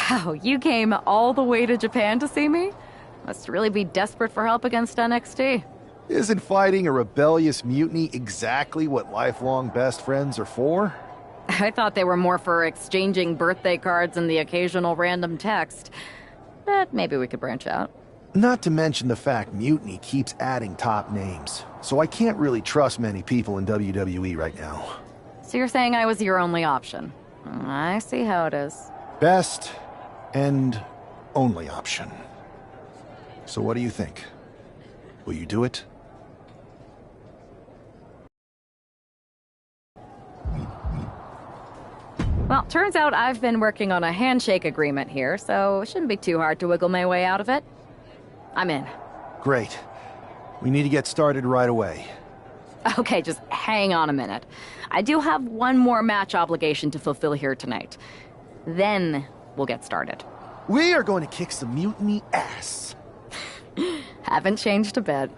Wow, you came all the way to Japan to see me? Must really be desperate for help against NXT. Isn't fighting a rebellious mutiny exactly what lifelong best friends are for? I thought they were more for exchanging birthday cards and the occasional random text. But maybe we could branch out. Not to mention the fact Mutiny keeps adding top names, so I can't really trust many people in WWE right now. So you're saying I was your only option? I see how it is. Best and only option. So what do you think? Will you do it? Well, turns out I've been working on a handshake agreement here, so it shouldn't be too hard to wiggle my way out of it. I'm in. Great. We need to get started right away. Okay, just hang on a minute. I do have one more match obligation to fulfill here tonight. Then we'll get started. We are going to kick some Mutiny ass. Haven't changed a bit.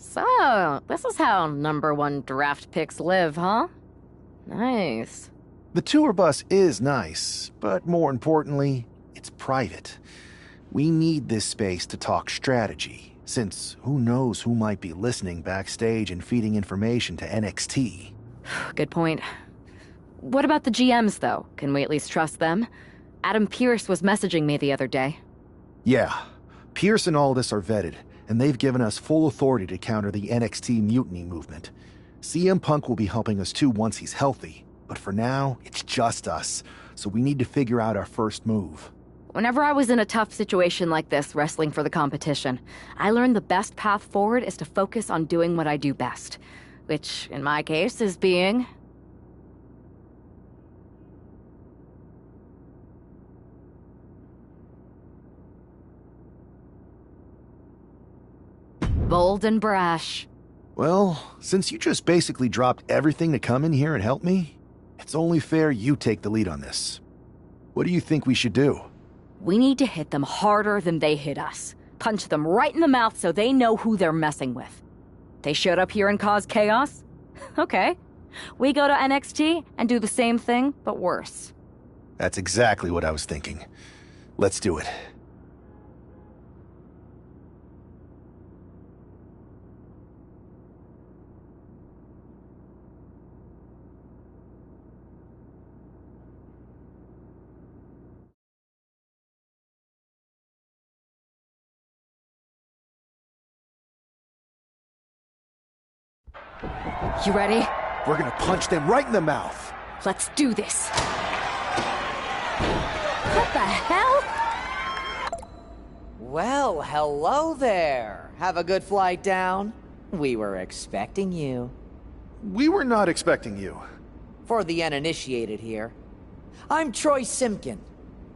So, this is how #1 draft picks live, huh? Nice. The tour bus is nice, but more importantly, it's private. We need this space to talk strategy, since who knows who might be listening backstage and feeding information to NXT. Good point. What about the GMs, though? Can we at least trust them? Adam Pearce was messaging me the other day. Yeah, Pierce and Aldis are vetted, and they've given us full authority to counter the NXT mutiny movement. CM Punk will be helping us too once he's healthy, but for now, it's just us, so we need to figure out our first move. Whenever I was in a tough situation like this, wrestling for the competition, I learned the best path forward is to focus on doing what I do best. Which, in my case, is being... bold and brash. Well, since you just basically dropped everything to come in here and help me, it's only fair you take the lead on this. What do you think we should do? We need to hit them harder than they hit us. Punch them right in the mouth so they know who they're messing with. They showed up here and caused chaos? Okay. We go to NXT and do the same thing, but worse. That's exactly what I was thinking. Let's do it. You ready? We're gonna punch them right in the mouth. Let's do this. What the hell? Well, hello there. Have a good flight down. We were expecting you. We were not expecting you. For the uninitiated here, I'm Troy Simkin,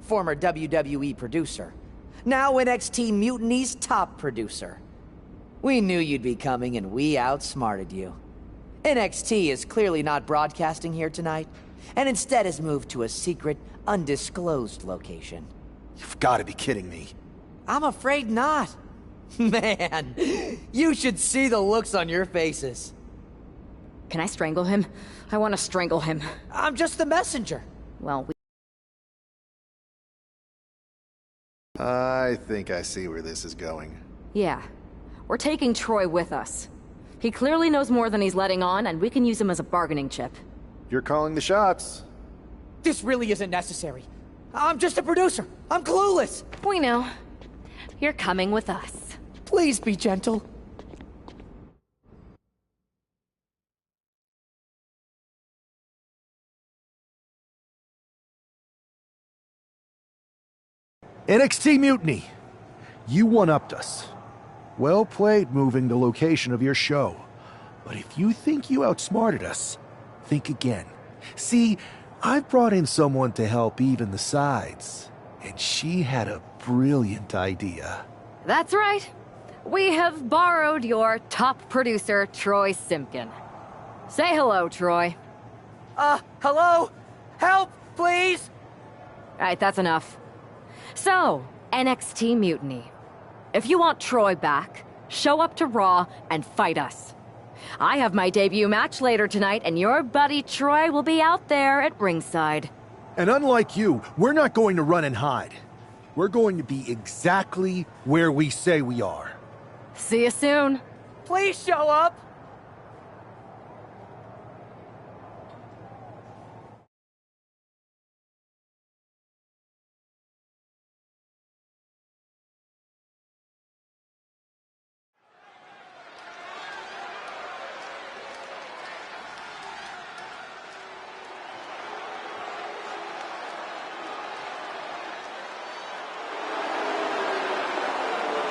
former WWE producer, now NXT Mutiny's top producer. We knew you'd be coming and we outsmarted you. NXT is clearly not broadcasting here tonight, and instead has moved to a secret, undisclosed location. You've got to be kidding me. I'm afraid not. Man, you should see the looks on your faces. Can I strangle him? I want to strangle him. I'm just the messenger. Well, I think I see where this is going. yeah. We're taking Troy with us. He clearly knows more than he's letting on, and we can use him as a bargaining chip. You're calling the shots. This really isn't necessary. I'm just a producer. I'm clueless. We know. You're coming with us. Please be gentle. NXT Mutiny. You one-upped us. Well played moving the location of your show. But if you think you outsmarted us, think again. See, I've brought in someone to help even the sides, and she had a brilliant idea. That's right. We have borrowed your top producer, Troy Simkin. Say hello, Troy. Hello? Help, please? Alright, that's enough. So, NXT Mutiny. If you want Troy back, show up to Raw and fight us. I have my debut match later tonight, and your buddy Troy will be out there at ringside. And unlike you, we're not going to run and hide. We're going to be exactly where we say we are. See you soon. Please show up.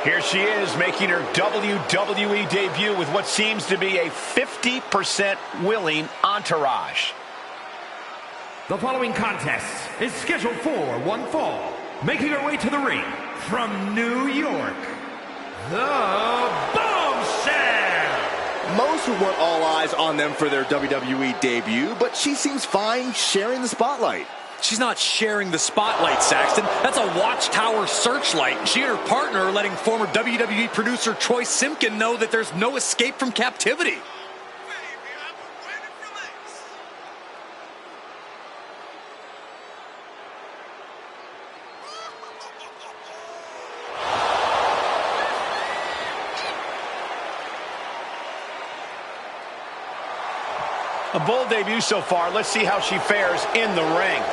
Here she is, making her WWE debut with what seems to be a 50% willing entourage. The following contest is scheduled for one fall. Making her way to the ring from New York, the Bombshell! Most would want all eyes on them for their WWE debut, but she seems fine sharing the spotlight. She's not sharing the spotlight, Saxton. That's a watchtower searchlight. She and her partner are letting former WWE producer Troy Simpkin know that there's no escape from captivity. A bold debut so far. Let's see how she fares in the ring.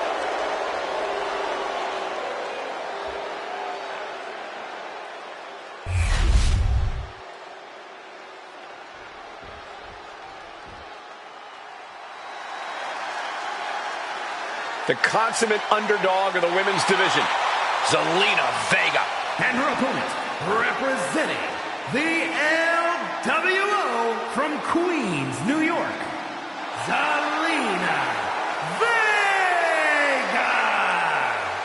The consummate underdog of the women's division, Zelina Vega. And her opponent, representing the LWO from Queens, New York, Zelina Vega!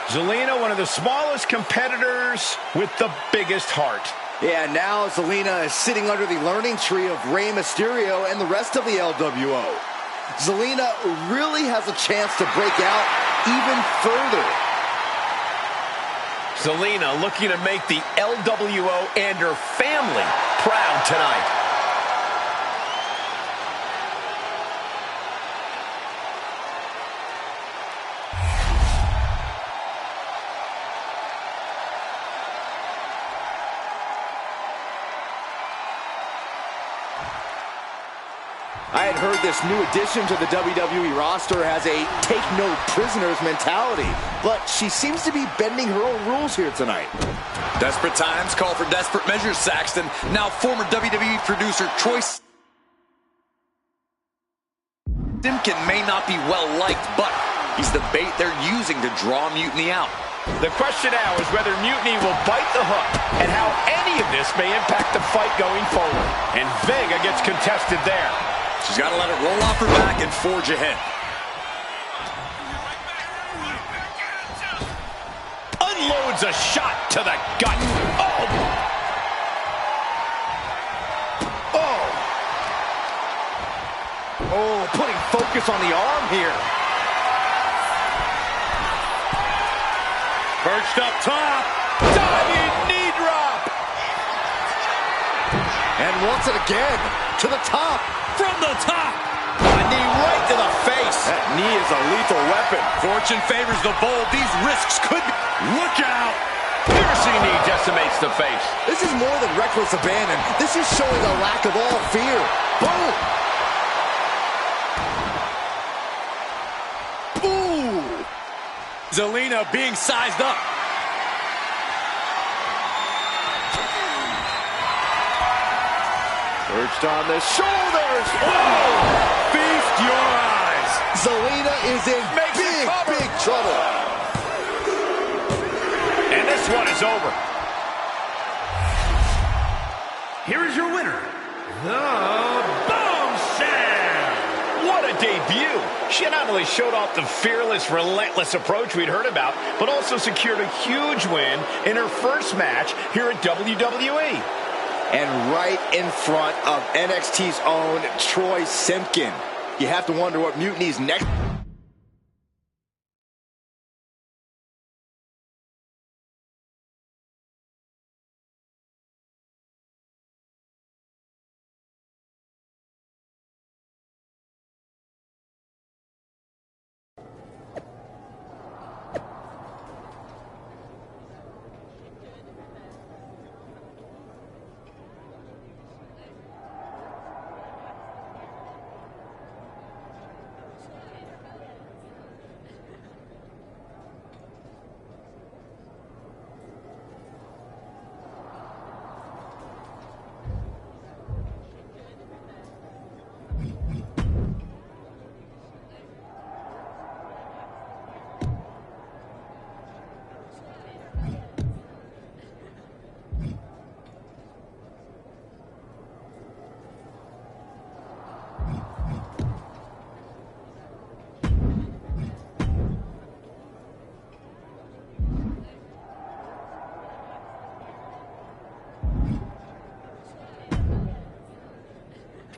Zelina, one of the smallest competitors with the biggest heart. Yeah, now Zelina is sitting under the learning tree of Rey Mysterio and the rest of the LWO. Zelina really has a chance to break out even further. Zelina looking to make the LWO and her family proud tonight. I had heard this new addition to the WWE roster has a take-no-prisoners mentality, but she seems to be bending her own rules here tonight. Desperate times call for desperate measures, Saxton. Now former WWE producer Troy Simpkin may not be well-liked, but he's the bait they're using to draw Mutiny out. The question now is whether Mutiny will bite the hook and how any of this may impact the fight going forward. And Vega gets contested there. She's got to let it roll off her back and forge ahead. Unloads a shot to the gut. Oh! Oh! Oh, putting focus on the arm here. Perched up top. Diving knee drop. And once and again, to the top. From the top. A knee right to the face. That knee is a lethal weapon. Fortune favors the bold. These risks could be... Look out. Piercing knee decimates the face. This is more than reckless abandon. This is showing a lack of all fear. Boom. Ooh. Zelina being sized up. Perched on the shoulders. Oh! Feast your eyes. Zelina is in big trouble. And this one is over. Here is your winner, the Bombshell! What a debut. She not only showed off the fearless, relentless approach we'd heard about, but also secured a huge win in her first match here at WWE. And right in front of NXT's own Troy Simpkin. You have to wonder what Mutiny's next...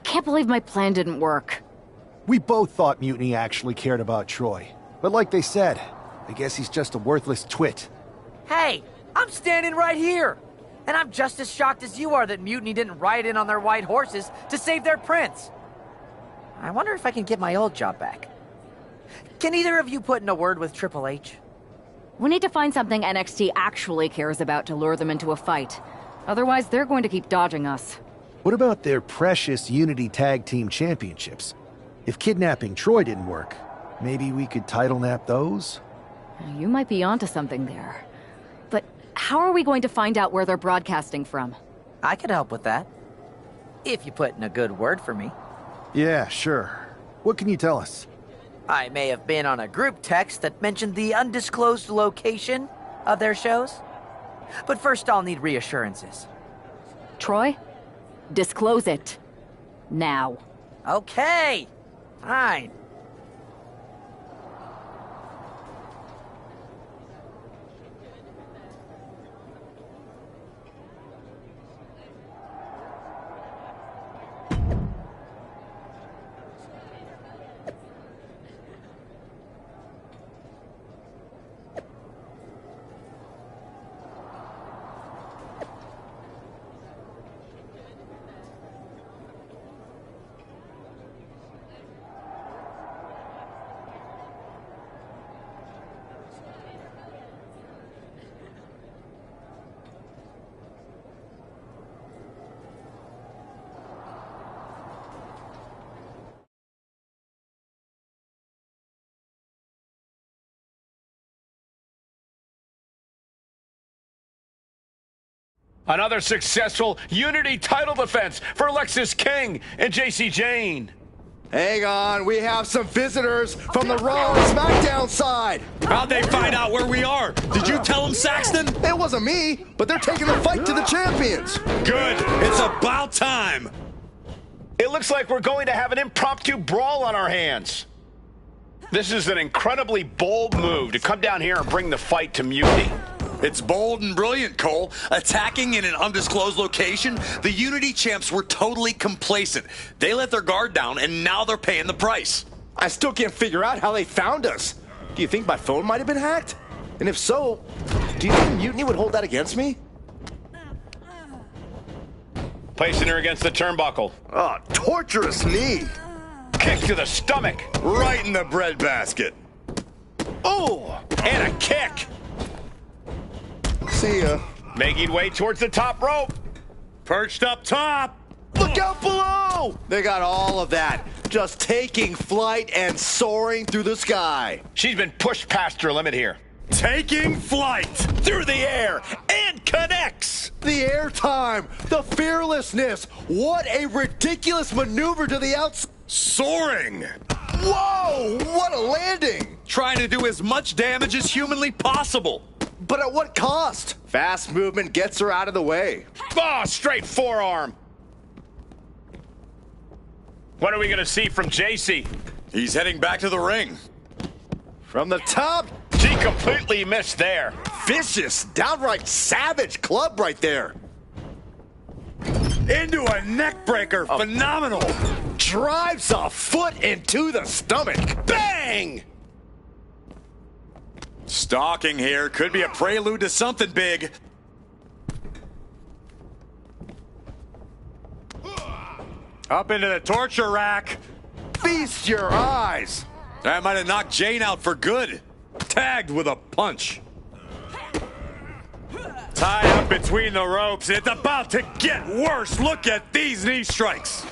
Can't believe my plan didn't work. We both thought Mutiny actually cared about Troy. But like they said, I guess he's just a worthless twit. Hey, I'm standing right here. And I'm just as shocked as you are that Mutiny didn't ride in on their white horses to save their prince. I wonder if I can get my old job back. Can either of you put in a word with Triple H? We need to find something NXT actually cares about to lure them into a fight. Otherwise, they're going to keep dodging us. What about their precious Unity Tag Team Championships? If kidnapping Troy didn't work, maybe we could title nap those? You might be onto something there. But how are we going to find out where they're broadcasting from? I could help with that. If you put in a good word for me. Yeah, sure. What can you tell us? I may have been on a group text that mentioned the undisclosed location of their shows. But first I'll need reassurances. Troy? Disclose it. Now. Okay. Fine. Another successful Unity title defense for Lexis King and JC Jane. Hang on, we have some visitors from the Raw and SmackDown side. How'd they find out where we are? Did you tell them, Saxton? It wasn't me, but they're taking the fight to the champions. Good. It's about time. It looks like we're going to have an impromptu brawl on our hands. This is an incredibly bold move to come down here and bring the fight to Mutiny. It's bold and brilliant, Cole. Attacking in an undisclosed location, the Unity champs were totally complacent. They let their guard down, and now they're paying the price. I still can't figure out how they found us. Do you think my phone might have been hacked? And if so, do you think Mutiny would hold that against me? Placing her against the turnbuckle. Oh, torturous knee. Kick to the stomach. Right in the breadbasket. Oh, and a kick. See ya. Making way towards the top rope. Perched up top. Look out below! They got all of that. Just taking flight and soaring through the sky. She's been pushed past her limit here. Taking flight. Through the air and connects. The airtime, the fearlessness. What a ridiculous maneuver to the outside. Soaring. Whoa, what a landing. Trying to do as much damage as humanly possible. But at what cost? Fast movement gets her out of the way. Oh, straight forearm. What are we going to see from JC? He's heading back to the ring. From the top. She completely missed there. Vicious, downright savage club right there. Into a neck breaker. Phenomenal. Drives a foot into the stomach. Bang! Stalking here. Could be a prelude to something big. Up into the torture rack. Feast your eyes. That might have knocked Jane out for good. Tagged with a punch. Tied up between the ropes. It's about to get worse. Look at these knee strikes.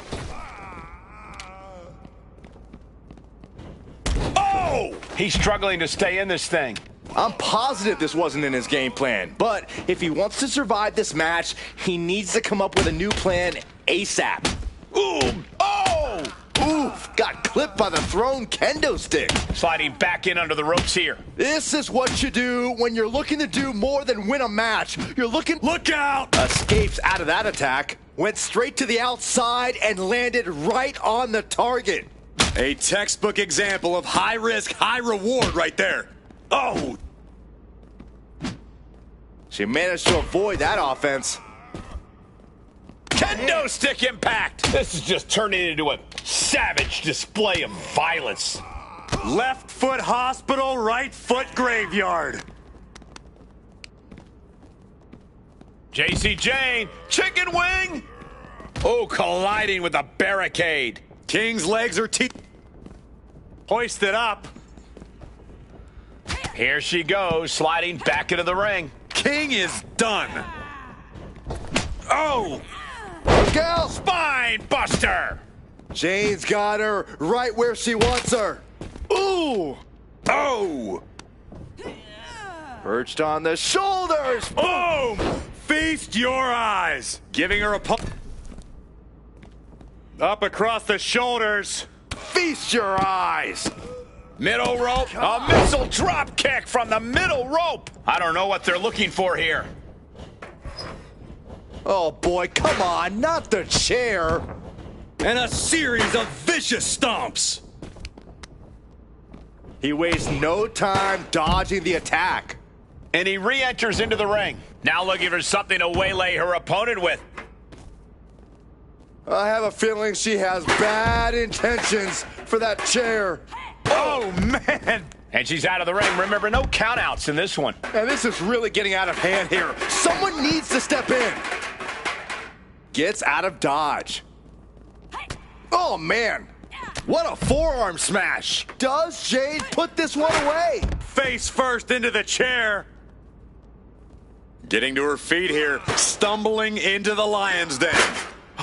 Oh! He's struggling to stay in this thing. I'm positive this wasn't in his game plan, but if he wants to survive this match, he needs to come up with a new plan ASAP. Ooh! Oh! Oof, got clipped by the thrown kendo stick. Sliding back in under the ropes here. This is what you do when you're looking to do more than win a match. You're looking... Look out! Escapes out of that attack, went straight to the outside and landed right on the target. A textbook example of high risk, high reward right there. Oh! She managed to avoid that offense. Kendo stick impact! This is just turning into a savage display of violence. Left foot hospital, right foot graveyard. JC Jane, chicken wing. Oh, colliding with a barricade. King's legs are hoisted up. Here she goes, sliding back into the ring. King is done. Oh! Look out! Spine buster. Jane's got her right where she wants her. Ooh! Oh! Perched on the shoulders. Boom! Feast your eyes. Giving her a up across the shoulders. Feast your eyes. Middle rope. A missile drop kick from the middle rope. I don't know what they're looking for here. Oh boy, come on, not the chair. And a series of vicious stomps. He wastes no time dodging the attack. And he re-enters into the ring. Now looking for something to waylay her opponent with. I have a feeling she has bad intentions for that chair. Oh, man. And she's out of the ring. Remember, no countouts in this one. And this is really getting out of hand here. Someone needs to step in. Gets out of dodge. Oh, man. What a forearm smash. Does Jade put this one away? Face first into the chair. Getting to her feet here. Stumbling into the lion's den.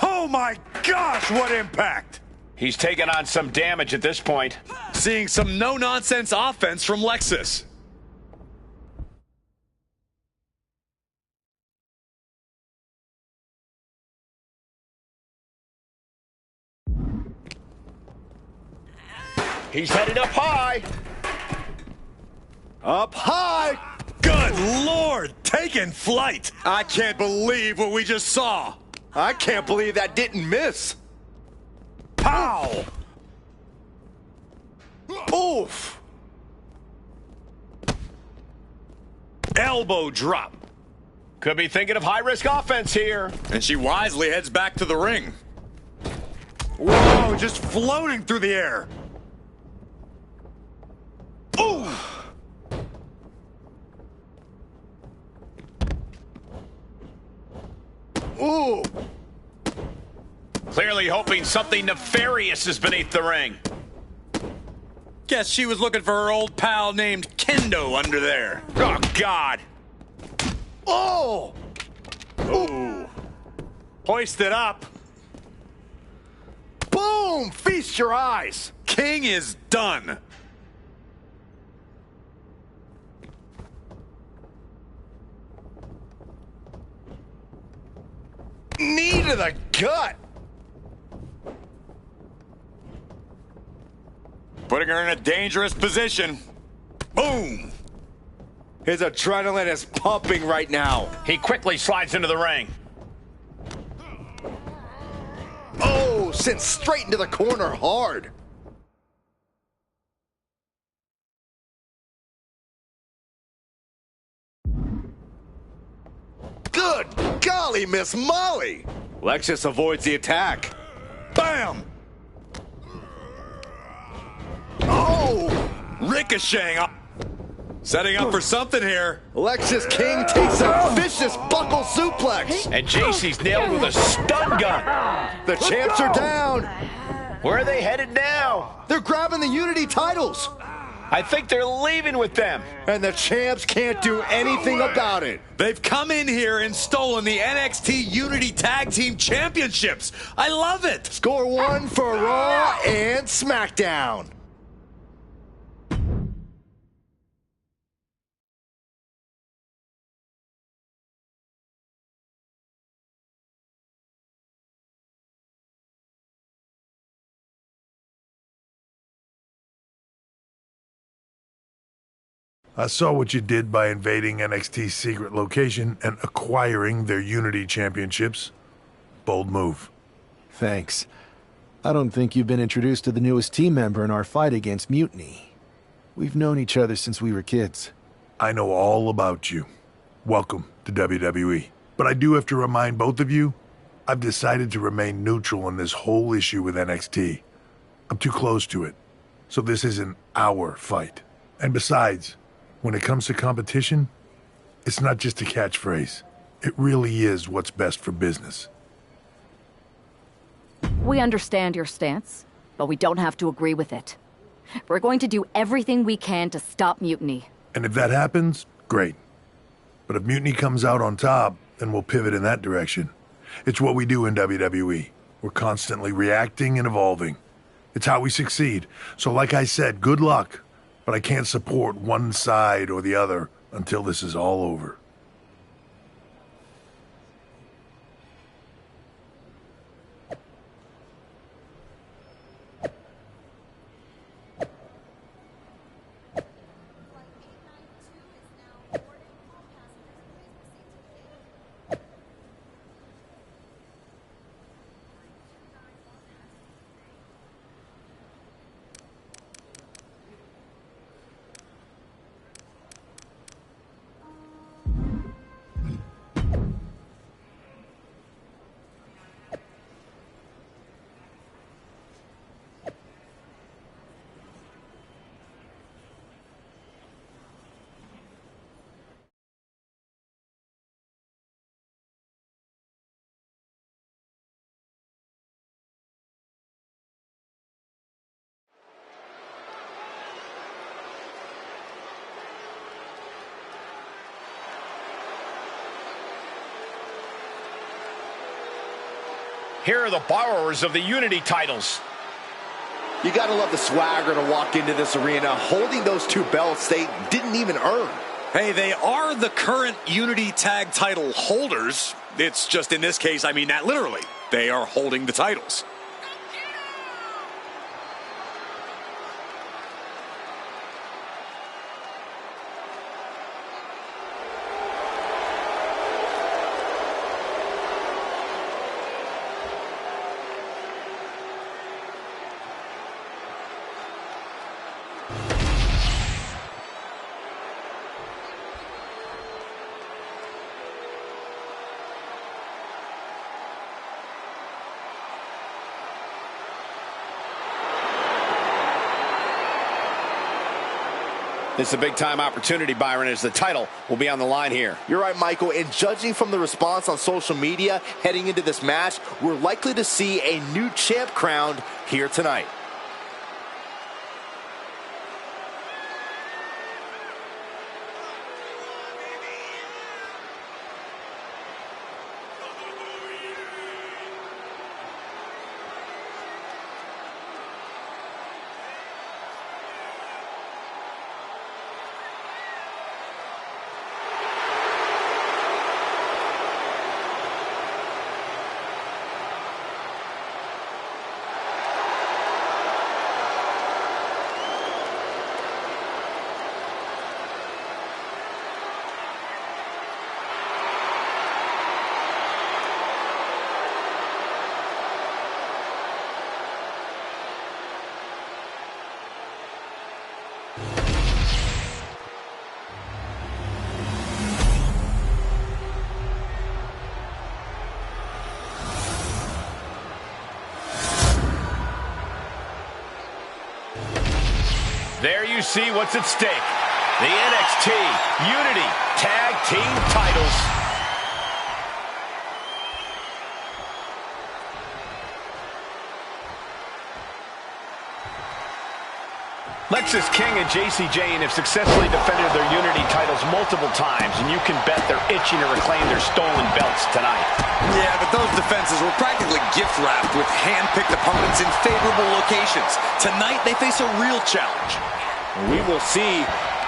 Oh, my gosh, what impact. He's taken on some damage at this point. Seeing some no-nonsense offense from Lexus. He's headed up high. Up high. Good Lord, taking flight. I can't believe what we just saw. I can't believe that didn't miss. Pow! Oof. Elbow drop. Could be thinking of high-risk offense here. And she wisely heads back to the ring. Whoa, just floating through the air. Ooh! Ooh. Clearly hoping something nefarious is beneath the ring. Guess she was looking for her old pal named Kendo under there. Oh, God. Oh. Ooh. Hoisted up. Boom. Feast your eyes. King is done. Knee to the gut. Putting her in a dangerous position. Boom. His adrenaline is pumping right now. He quickly slides into the ring. Oh, sent straight into the corner hard. Good golly, Miss Molly. Lexus avoids the attack. Bam! Oh! Ricocheting up. Setting up for something here. Lexus King takes a vicious buckle suplex. And JC's nailed with a stun gun. The champs are down. Where are they headed now? They're grabbing the Unity titles. I think they're leaving with them. And the champs can't do anything about it. They've come in here and stolen the NXT Unity Tag Team Championships. I love it. Score one for Raw and SmackDown. I saw what you did by invading NXT's secret location and acquiring their Unity Championships. Bold move. Thanks. I don't think you've been introduced to the newest team member in our fight against Mutiny. We've known each other since we were kids. I know all about you. Welcome to WWE. But I do have to remind both of you, I've decided to remain neutral on this whole issue with NXT. I'm too close to it. so this isn't our fight. And besides, when it comes to competition, it's not just a catchphrase. It really is what's best for business. We understand your stance, but we don't have to agree with it. We're going to do everything we can to stop mutiny. And if that happens, great. But if mutiny comes out on top, then we'll pivot in that direction. It's what we do in WWE. We're constantly reacting and evolving. It's how we succeed. So like I said, good luck. But I can't support one side or the other until this is all over. Here are the borrowers of the Unity titles. You gotta love the swagger to walk into this arena holding those two belts they didn't even earn. Hey, they are the current Unity Tag title holders. It's just in this case, I mean that literally. They are holding the titles. This is a big-time opportunity, Byron, as the title will be on the line here. You're right, Michael, and judging from the response on social media heading into this match, we're likely to see a new champ crowned here tonight. There you see what's at stake. The NXT Unity Tag Team titles. Lexis King and Jacy Jayne have successfully defended their Unity titles multiple times, and you can bet they're itching to reclaim their stolen belts tonight. Yeah, but those defenses were practically gift-wrapped with hand-picked opponents in favorable locations. Tonight, they face a real challenge. We will see.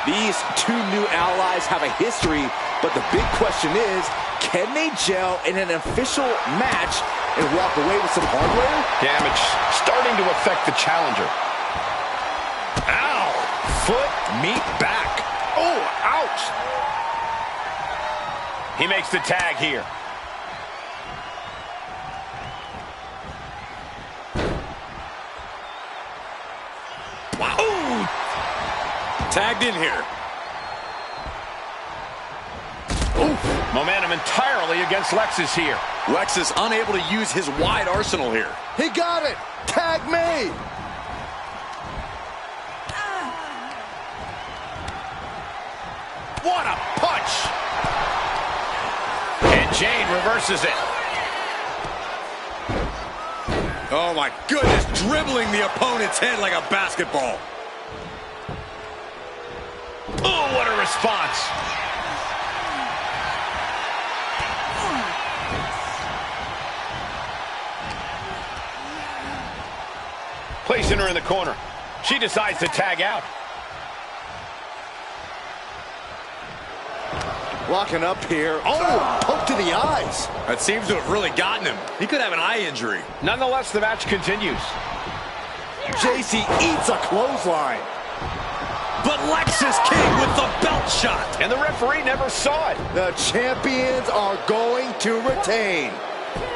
These two new allies have a history, but the big question is, can they gel in an official match and walk away with some hardware? Damage starting to affect the challenger. Ow! Foot, meat, back. Oh, ouch! He makes the tag here. Wow! Ooh. Tagged in here. Oof. Momentum entirely against Lexis here. Lexis unable to use his wide arsenal here. He got it! Tag made! What a punch! And Jane reverses it. Oh my goodness, dribbling the opponent's head like a basketball. Oh, what a response. Placing her in the corner. She decides to tag out. Walking up here. Oh, poke to the eyes. That seems to have really gotten him. He could have an eye injury. Nonetheless, the match continues. JC eats a clothesline. But Lex is king with the belt shot. And the referee never saw it. The champions are going to retain.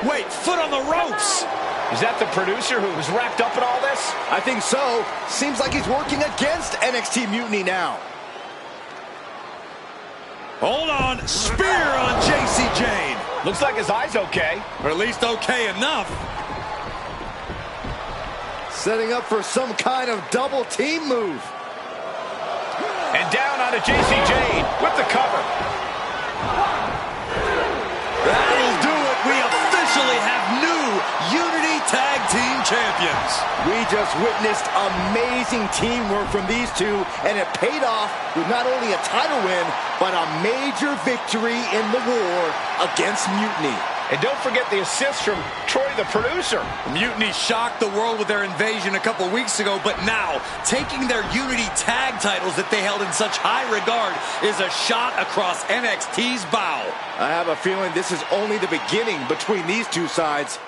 Wait, foot on the ropes. Is that the producer who was wrapped up in all this? I think so. Seems like he's working against NXT Mutiny now. Hold on. Spear on JC Jane. Looks like his eye's okay. Or at least okay enough. Setting up for some kind of double team move. And down onto JC Jane with the cover. That'll do it. We officially have new Unity Tag Team Champions. We just witnessed amazing teamwork from these two, and it paid off with not only a title win, but a major victory in the war against Mutiny. And don't forget the assist from Troy, the producer. Mutiny shocked the world with their invasion a couple weeks ago, but now, taking their Unity tag titles that they held in such high regard is a shot across NXT's bow. I have a feeling this is only the beginning between these two sides.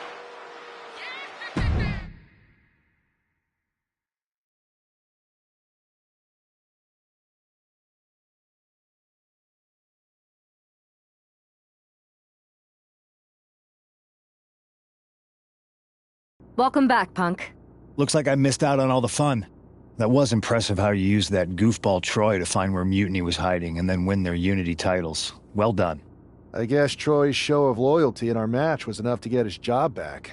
Welcome back, Punk. Looks like I missed out on all the fun. That was impressive how you used that goofball Troy to find where Mutiny was hiding and then win their Unity titles. Well done. I guess Troy's show of loyalty in our match was enough to get his job back.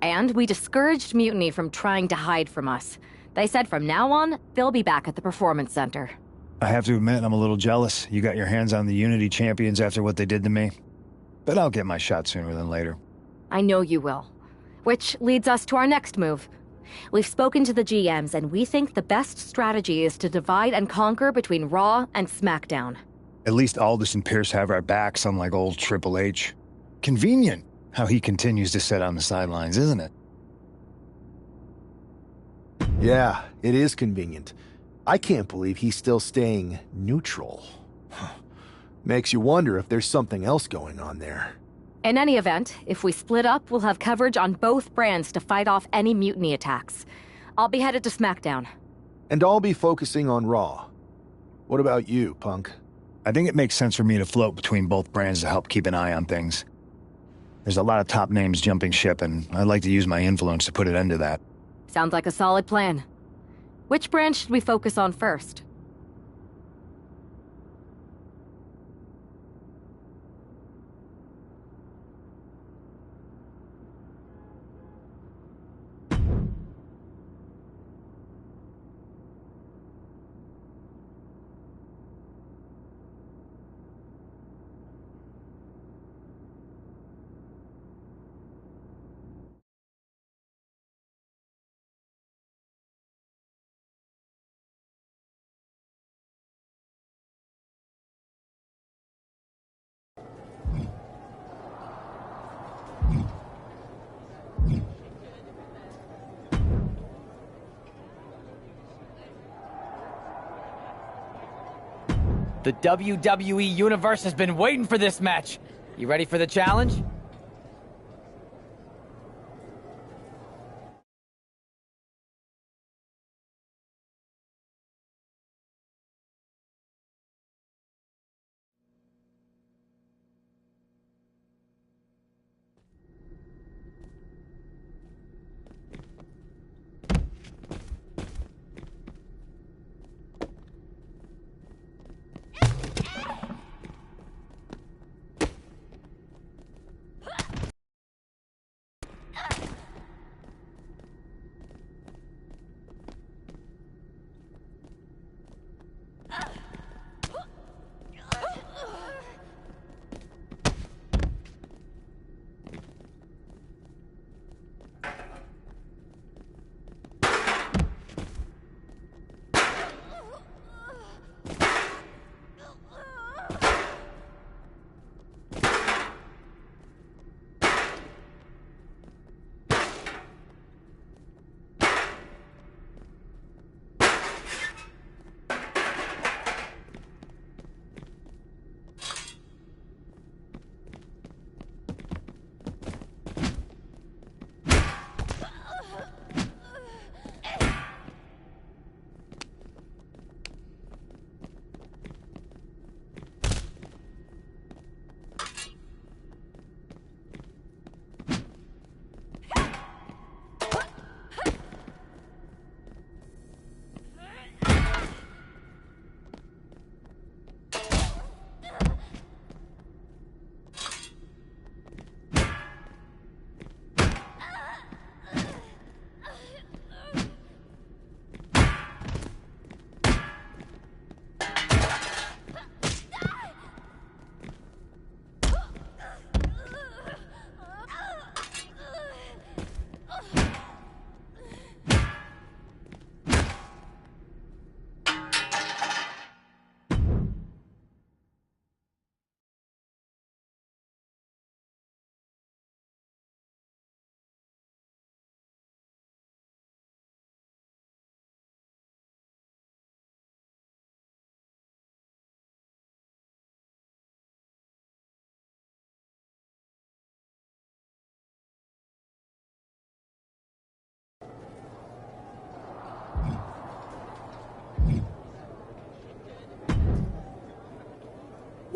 And we discouraged Mutiny from trying to hide from us. They said from now on, they'll be back at the Performance Center. I have to admit, I'm a little jealous. You got your hands on the Unity champions after what they did to me. But I'll get my shot sooner than later. I know you will. Which leads us to our next move. We've spoken to the GMs, and we think the best strategy is to divide and conquer between Raw and SmackDown. At least Aldous and Pierce have our backs, unlike old Triple H. Convenient how he continues to sit on the sidelines, isn't it? Yeah, it is convenient. I can't believe he's still staying neutral. Makes you wonder if there's something else going on there. In any event, if we split up, we'll have coverage on both brands to fight off any Mutiny attacks. I'll be headed to SmackDown. And I'll be focusing on Raw. What about you, Punk? I think it makes sense for me to float between both brands to help keep an eye on things. There's a lot of top names jumping ship, and I'd like to use my influence to put an end to that. Sounds like a solid plan. Which brand should we focus on first? The WWE Universe has been waiting for this match. You ready for the challenge?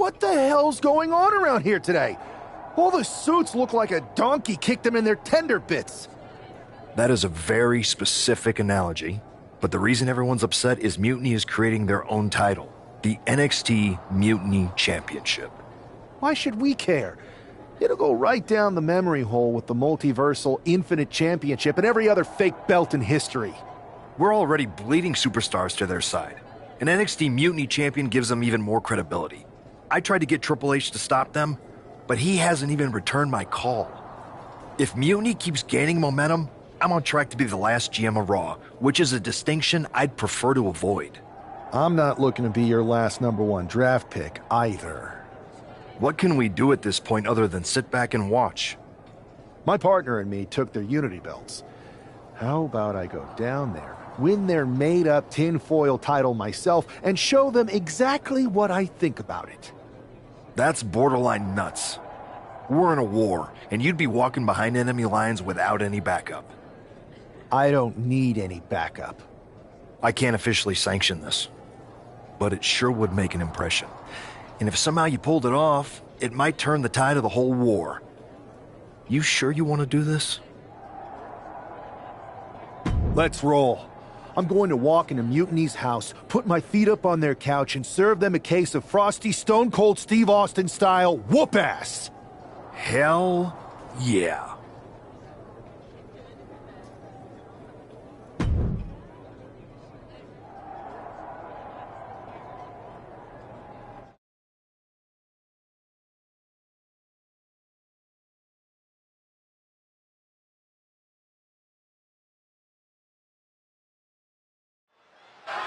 What the hell's going on around here today? All the suits look like a donkey kicked them in their tender bits. That is a very specific analogy, but the reason everyone's upset is Mutiny is creating their own title, the NXT Mutiny Championship. Why should we care? It'll go right down the memory hole with the multiversal Infinite Championship and every other fake belt in history. We're already bleeding superstars to their side. An NXT Mutiny champion gives them even more credibility. I tried to get Triple H to stop them, but he hasn't even returned my call. If Mutiny keeps gaining momentum, I'm on track to be the last GM of Raw, which is a distinction I'd prefer to avoid. I'm not looking to be your last #1 draft pick either. What can we do at this point other than sit back and watch? My partner and me took their Unity belts. How about I go down there, win their made-up tinfoil title myself, and show them exactly what I think about it? That's borderline nuts. We're in a war, and you'd be walking behind enemy lines without any backup. I don't need any backup. I can't officially sanction this, but it sure would make an impression. And if somehow you pulled it off, it might turn the tide of the whole war. You sure you want to do this? Let's roll. I'm going to walk into Mutiny's house, put my feet up on their couch, and serve them a case of frosty Stone Cold Steve Austin style whoop-ass. Hell yeah.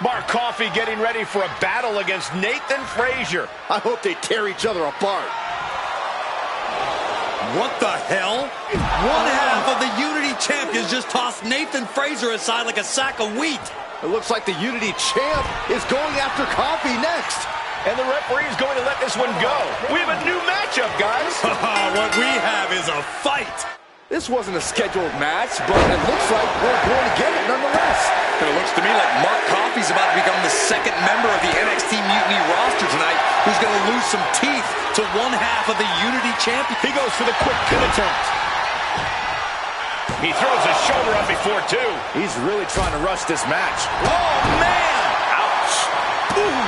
Mark Coffey getting ready for a battle against Nathan Frazier. I hope they tear each other apart. What the hell? One half of the Unity champions just tossed Nathan Frazier aside like a sack of wheat. It looks like the Unity champ is going after Coffey next. And the referee is going to let this one go. We have a new matchup, guys. What we have is a fight. This wasn't a scheduled match, but it looks like we're going to get it nonetheless. And it looks to me like Mark Coffey's about to become the second member of the NXT Mutiny roster tonight who's going to lose some teeth to one half of the Unity champion. He goes for the quick pin attempt. He throws his shoulder up before two. He's really trying to rush this match. Oh, man! Ouch. Ooh.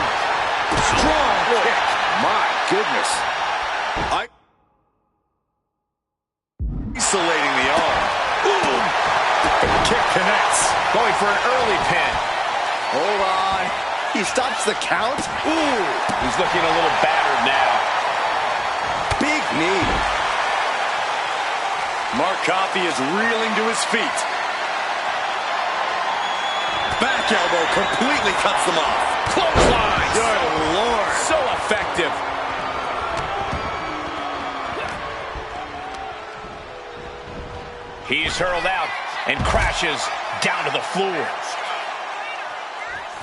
Strong kick. My goodness. Isolating the arm. Ooh. Kick connects. Going for an early pin. Hold on. He stops the count. Ooh. He's looking a little battered now. Big knee. Mark Coffey is reeling to his feet. Back elbow completely cuts them off. Clothesline. Good Lord. So effective. He's hurled out and crashes down to the floor.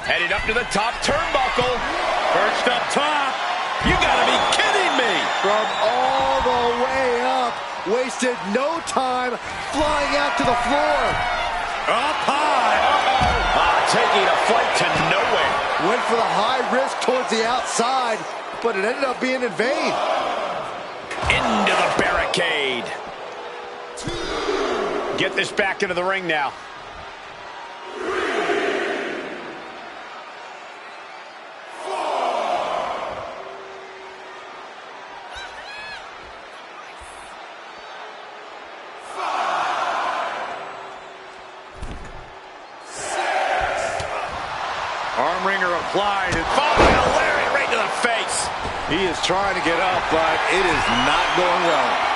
Headed up to the top turnbuckle. Perched up top. You gotta be kidding me. From all the way up. Wasted no time flying out to the floor. Up high. Taking a flight to nowhere. Went for the high risk towards the outside, but it ended up being in vain. Into the barricade. Get this back into the ring now. Arm wringer applied. And Following a lariat right to the face. He is trying to get up, but it is not going well.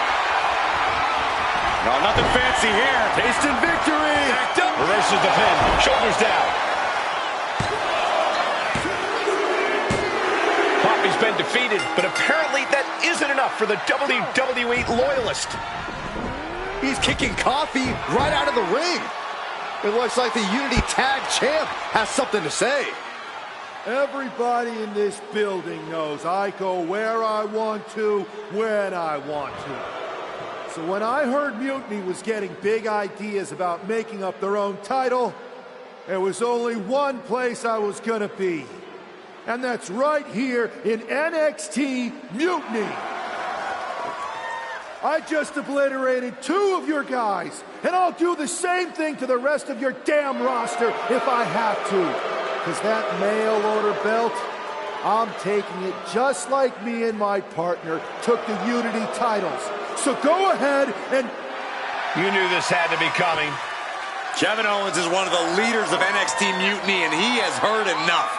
no, nothing fancy here. Tasting victory. Backed up. Reverses the pin. Shoulders down. Coffey's been defeated, but apparently that isn't enough for the WWE loyalist. He's kicking Coffey right out of the ring. It looks like the Unity Tag Champ has something to say. Everybody in this building knows I go where I want to, when I want to. So when I heard Mutiny was getting big ideas about making up their own title, there was only one place I was gonna be. And that's right here in NXT Mutiny. I just obliterated 2 of your guys, and I'll do the same thing to the rest of your damn roster if I have to. Because that mail order belt, I'm taking it just like me and my partner took the Unity titles. So go ahead and... You knew this had to be coming. Kevin Owens is one of the leaders of NXT Mutiny, and he has heard enough.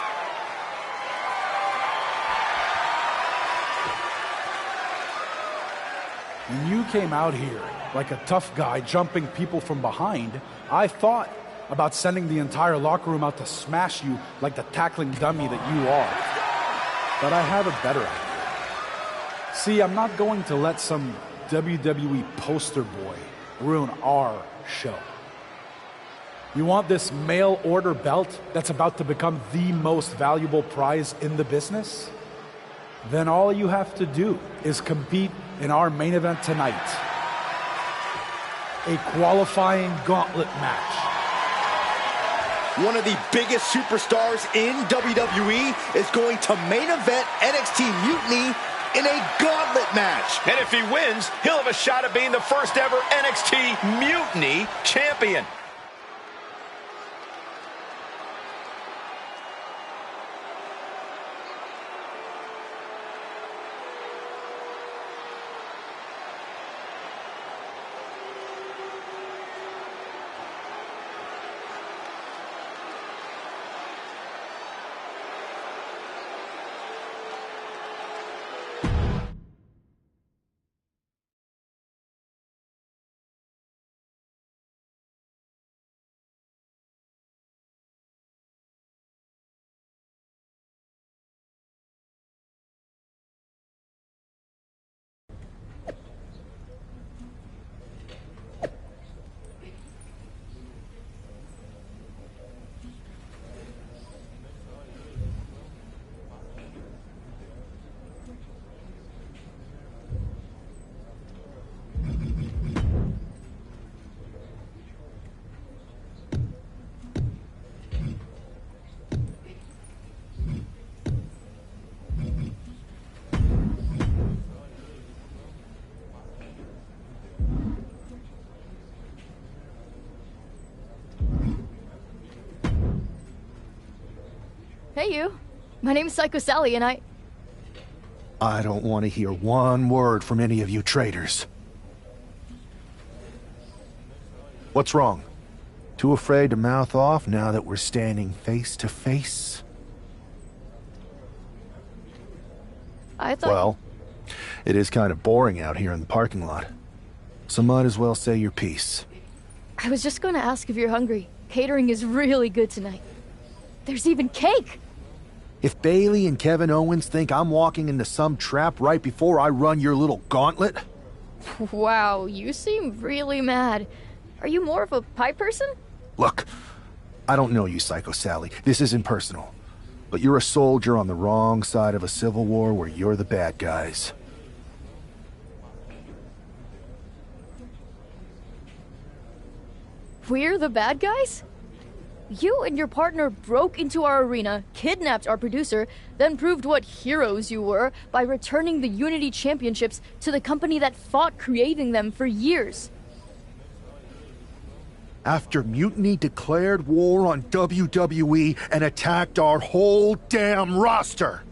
When you came out here like a tough guy jumping people from behind, I thought about sending the entire locker room out to smash you like the tackling dummy that you are. But I have a better idea. See, I'm not going to let some WWE poster boy ruin our show. You want this mail order belt that's about to become the most valuable prize in the business? Then all you have to do is compete in our main event tonight. A qualifying gauntlet match. One of the biggest superstars in WWE is going to main event NXT Mutiny in a gauntlet match. And if he wins, he'll have a shot at being the first ever NXT Mutiny champion. Hey, you. My name's Psycho Sally, and I don't want to hear one word from any of you traitors. What's wrong? Too afraid to mouth off now that we're standing face to face? I thought... Well, it is kind of boring out here in the parking lot. So might as well say your piece. I was just going to ask if you're hungry. Catering is really good tonight. There's even cake! If Bailey and Kevin Owens think I'm walking into some trap right before I run your little gauntlet... Wow, you seem really mad. Are you more of a pie person? Look, I don't know you, Psycho Sally. This isn't personal. But you're a soldier on the wrong side of a civil war where you're the bad guys. We're the bad guys? You and your partner broke into our arena, kidnapped our producer, then proved what heroes you were by returning the Unity Championships to the company that fought creating them for years. After Mutiny declared war on WWE and attacked our whole damn roster.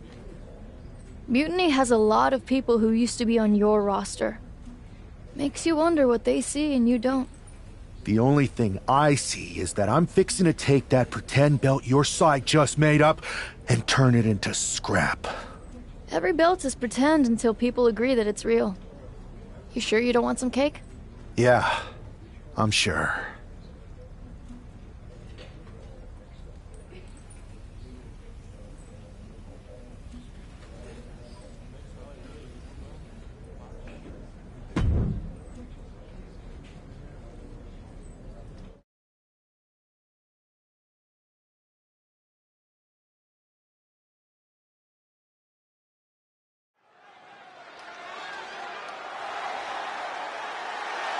Mutiny has a lot of people who used to be on your roster. Makes you wonder what they see and you don't. The only thing I see is that I'm fixing to take that pretend belt your side just made up and turn it into scrap. Every belt is pretend until people agree that it's real. You sure you don't want some cake? Yeah, I'm sure.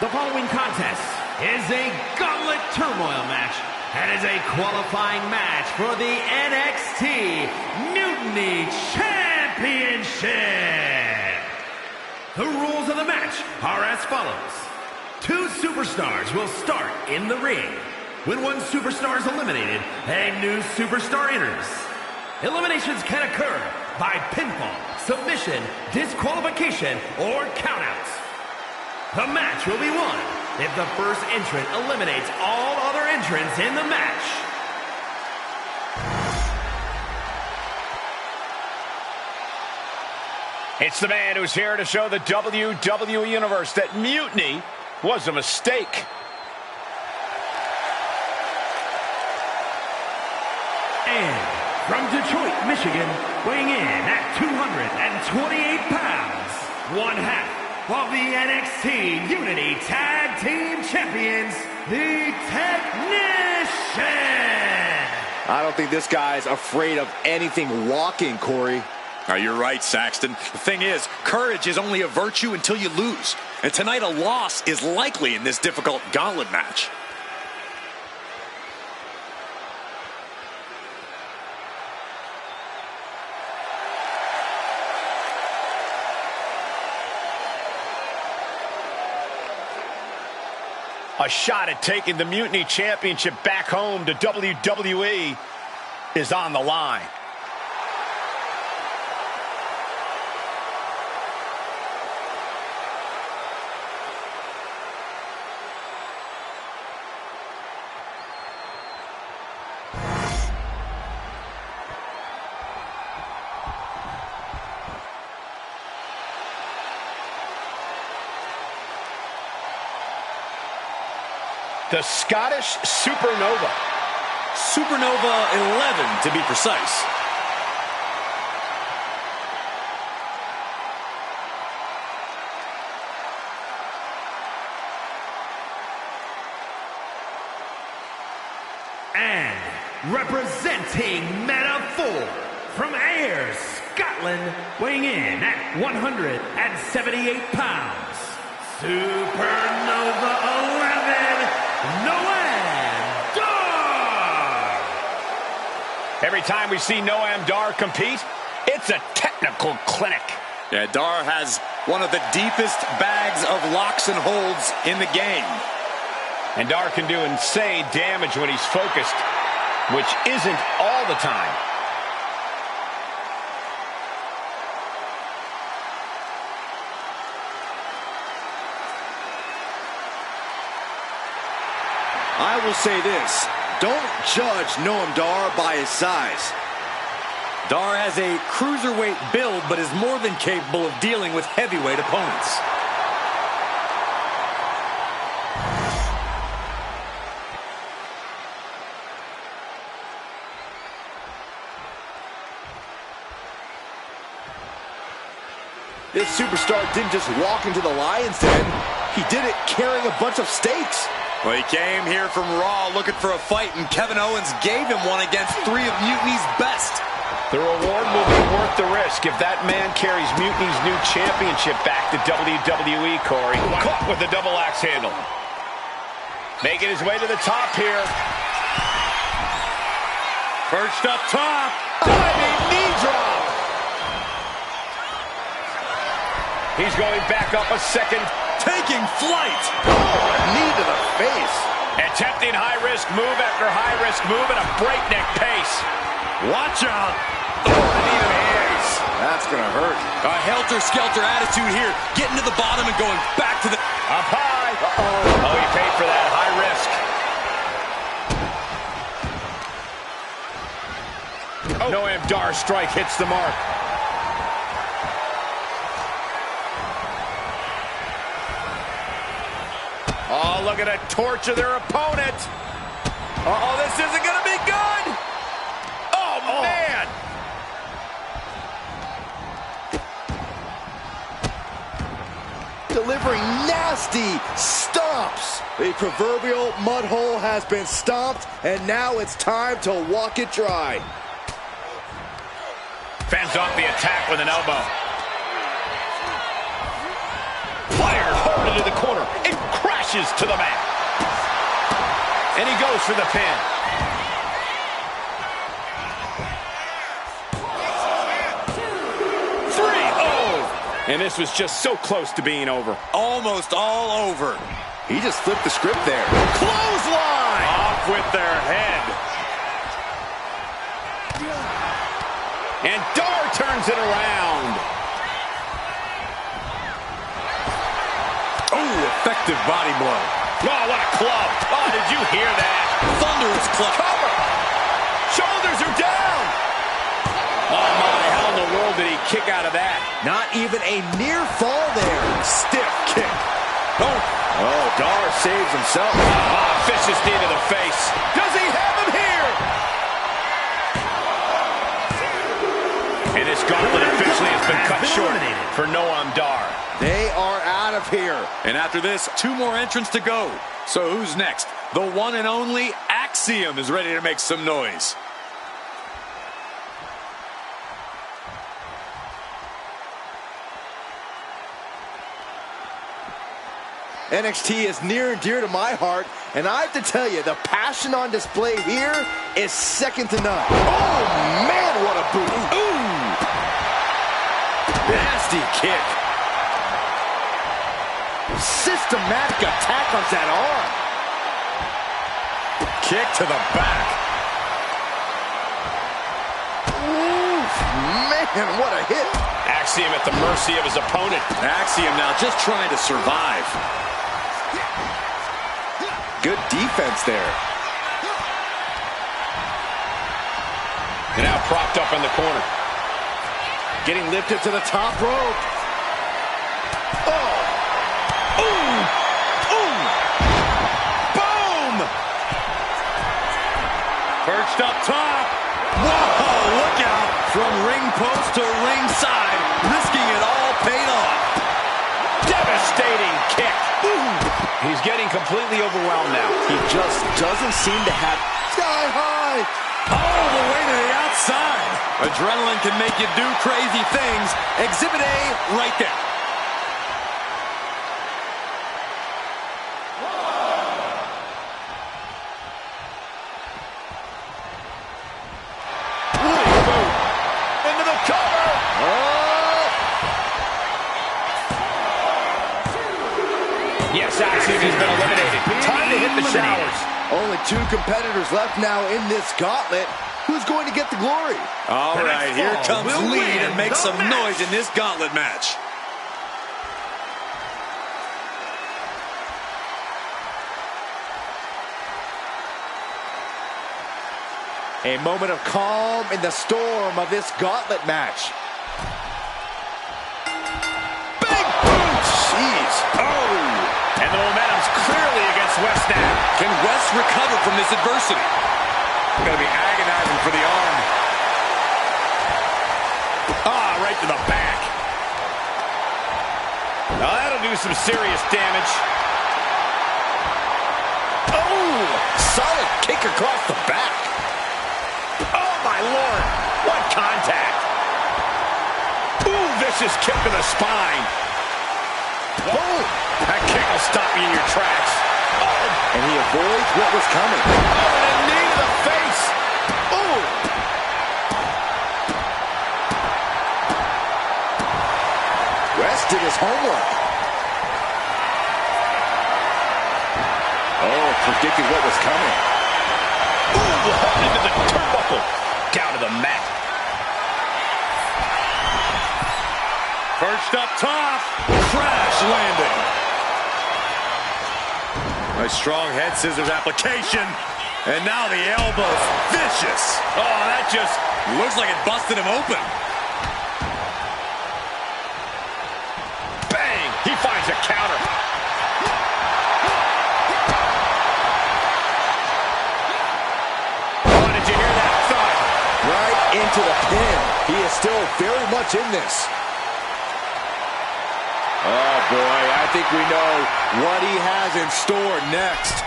The following contest is a Gauntlet Turmoil match and is a qualifying match for the NXT Mutiny Championship. The rules of the match are as follows. 2 superstars will start in the ring. When one superstar is eliminated, a new superstar enters. Eliminations can occur by pinfall, submission, disqualification, or countouts. The match will be won if the first entrant eliminates all other entrants in the match. It's the man who's here to show the WWE Universe that mutiny was a mistake. And from Detroit, Michigan, weighing in at 228 pounds, one half of the NXT Unity Tag Team Champions, the Technician. I don't think this guy's afraid of anything walking, Corey. Oh, you're right, Saxton. The thing is, courage is only a virtue until you lose. And tonight a loss is likely in this difficult gauntlet match. A shot at taking the Mutiny Championship back home to WWE is on the line. The Scottish Supernova. Supernova 11, to be precise. And representing Meta-4 from Ayr, Scotland, weighing in at 178 pounds, Supernova 11, Noam Dar! Every time we see Noam Dar compete, it's a technical clinic. Yeah, Dar has one of the deepest bags of locks and holds in the game. And Dar can do insane damage when he's focused, which isn't all the time. I will say this, don't judge Noam Dar by his size. Dar has a cruiserweight build, but is more than capable of dealing with heavyweight opponents. This superstar didn't just walk into the Lion's Den, he did it carrying a bunch of stakes. Well, he came here from Raw looking for a fight, and Kevin Owens gave him one against 3 of Mutiny's best. The reward will be worth the risk if that man carries Mutiny's new championship back to WWE, Corey. Caught with the double axe handle. Making his way to the top here. Perched up top. Diving knee drop. He's going back up a second. Taking flight. Knee to the face. Attempting high-risk move after high-risk move at a breakneck pace. Watch out. Oh, knee to the hands. That's going to hurt. A helter-skelter attitude here. Getting to the bottom and going back to the... Up high. Uh-oh. Oh, he paid for that. High risk. Oh. Noam Dar's strike hits the mark. Oh, look at a torture their opponent. Uh-oh, this isn't going to be good. Oh, man. Delivering nasty stomps. The proverbial mud hole has been stomped, and now it's time to walk it dry. Fends off the attack with an elbow. Fired hard into the corner. It crashes to the mat. And he goes for the pin. And this was just so close to being over. Almost all over. He just flipped the script there. Clothesline! Off with their head. And Dar turns it around. Oh, effective body blow. Oh, what a club. Oh, did you hear that? Thunderous club. Cover. Shoulders are down. Oh, my. How in the world did he kick out of that? Not even a near fall there. Stiff kick. Oh, Dar saves himself. Ah, vicious knee to the face. Does he have him here? And this gauntlet officially has been cut short for Noam Dar. They are out of here. And after this, 2 more entrants to go. So who's next? The one and only Axiom is ready to make some noise. NXT is near and dear to my heart, and I have to tell you, the passion on display here is second to none. Oh, man, what a boot. Ooh! Nasty kick. Systematic attack on that arm. Kick to the back. Oof, man, what a hit. Axiom at the mercy of his opponent. Axiom now just trying to survive. Good defense there. And now propped up in the corner. Getting lifted to the top rope. Oh! Ooh! Ooh! Boom! Perched up top. Whoa, look out. From ring post to ringside, risking it all paid off. Devastating kick. Ooh. He's getting completely overwhelmed now. He just doesn't seem to have sky high. All the way to the outside. Adrenaline can make you do crazy things. Exhibit A right there. Into the cover. Yes, Axiom has been eliminated. Time to hit the showers. Only 2 competitors left now in this gauntlet. Who's going to get the glory? All right, here comes Lead and make some noise in this gauntlet match. A moment of calm in the storm of this gauntlet match. Big boot! Jeez. Oh! And the momentum's clearly against West now. Can West recover from this adversity? Going to be agonizing for the arm. Ah, right to the back. Now that'll do some serious damage. Oh! Solid kick across the back. Oh, my Lord. What contact. Ooh, vicious kick to the spine. Oh! That kick will stop you in your tracks. Oh! And he avoids what was coming. Oh, and a knee to the face. Oh! West did his homework. Oh, predicted what was coming. Ooh, hooked into the turnbuckle. Down to the mat. Perched up top. Crash landing. Nice strong head scissors application. And now the elbow. Vicious. Oh, that just looks like it busted him open. bang. He finds a counter. Oh, did you hear that thud? Right into the pin. He is still very much in this. Oh, boy, I think we know what he has in store next.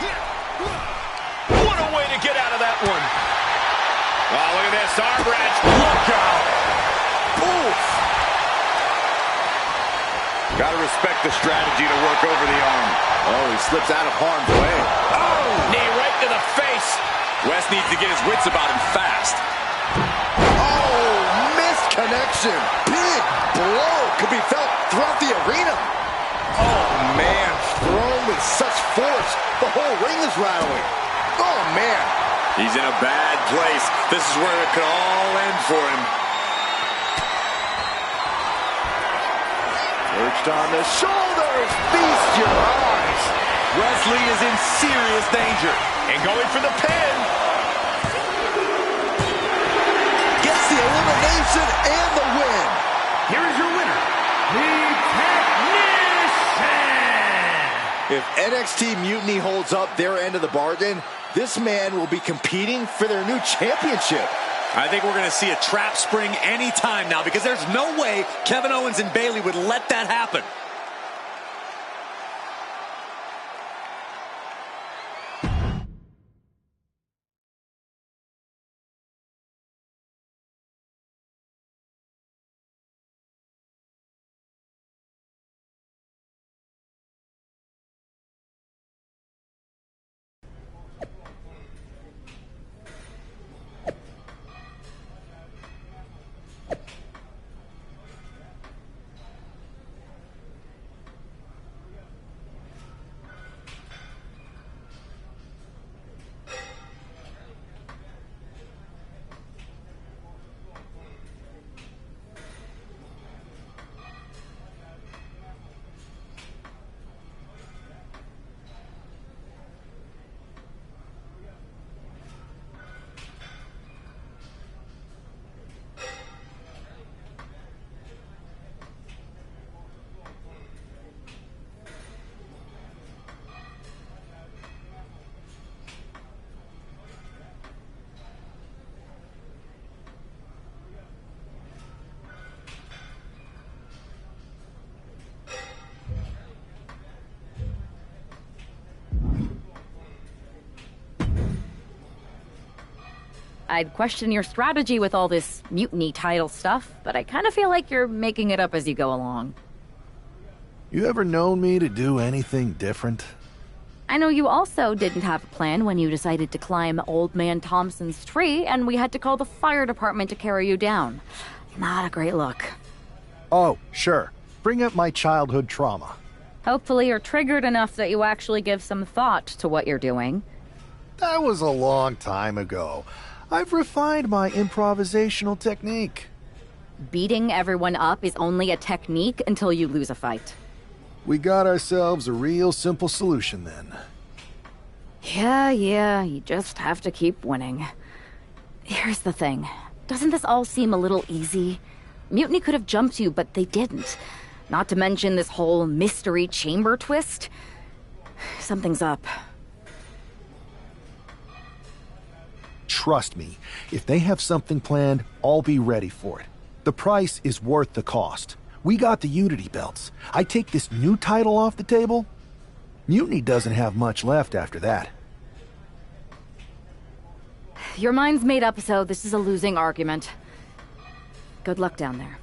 What a way to get out of that one. Oh, look at this. Arm wrench. Look out. Oof. Gotta respect the strategy to work over the arm. Oh, he slips out of harm's way. Oh, knee right to the face. Wes needs to get his wits about him fast. Oh, missed connection. Big blow could be felt throughout the arena. Oh, man, thrown with such force. The whole ring is rattling. Oh, man. He's in a bad place. This is where it could all end for him. Perched on the shoulders. Feast your eyes. Wesley is in serious danger. And going for the pin. Gets the elimination and the win. Here is your winner, the Technician! If NXT Mutiny holds up their end of the bargain, this man will be competing for their new championship. I think we're going to see a trap spring anytime now because there's no way Kevin Owens and Bayley would let that happen. I'd question your strategy with all this mutiny title stuff, but I kind of feel like you're making it up as you go along. You ever known me to do anything different? I know you also didn't have a plan when you decided to climb Old Man Thompson's tree, and we had to call the fire department to carry you down. Not a great look. Oh, sure. Bring up my childhood trauma. Hopefully you're triggered enough that you actually give some thought to what you're doing. That was a long time ago. I've refined my improvisational technique. Beating everyone up is only a technique until you lose a fight. We got ourselves a real simple solution then. Yeah, you just have to keep winning. Here's the thing. Doesn't this all seem a little easy? Mutiny could have jumped you, but they didn't. Not to mention this whole mystery chamber twist. Something's up. Trust me, if they have something planned, I'll be ready for it. The price is worth the cost. We got the Unity belts. I take this new title off the table. Mutiny doesn't have much left after that. Your mind's made up, so this is a losing argument. Good luck down there.